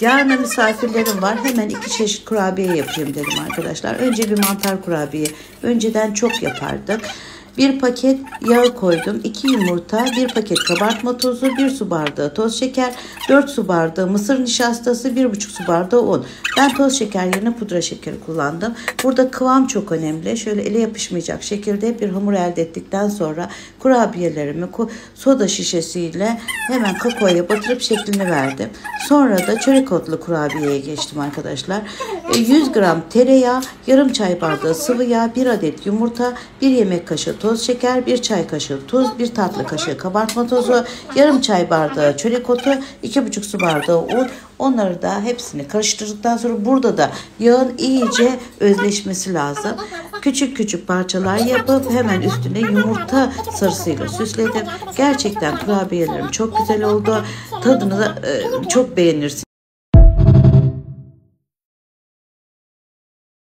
Yarın misafirlerim var. Hemen 2 çeşit kurabiye yapayım dedim arkadaşlar. Önce bir mantar kurabiye. Önceden çok yapardık. 1 paket yağ koydum. 2 yumurta, 1 paket kabartma tozu, 1 su bardağı toz şeker, 4 su bardağı mısır nişastası, 1,5 su bardağı un. Ben toz şeker yerine pudra şekeri kullandım. Burada kıvam çok önemli. Şöyle ele yapışmayacak şekilde bir hamur elde ettikten sonra kurabiyelerimi soda şişesiyle hemen kakaoya batırıp şeklini verdim. Sonra da çörek otlu kurabiyeye geçtim arkadaşlar. 100 gram tereyağı, yarım çay bardağı sıvı yağ, 1 adet yumurta, 1 yemek kaşığı toz şeker, 1 çay kaşığı tuz, 1 tatlı kaşığı kabartma tozu, yarım çay bardağı çörek otu, 2,5 su bardağı un. Onları da hepsini karıştırdıktan sonra burada da yağın iyice özleşmesi lazım. Küçük küçük parçalar yapıp hemen üstüne yumurta sarısıyla süsledim. Gerçekten kurabiyelerim çok güzel oldu. Tadını da çok beğenirsiniz.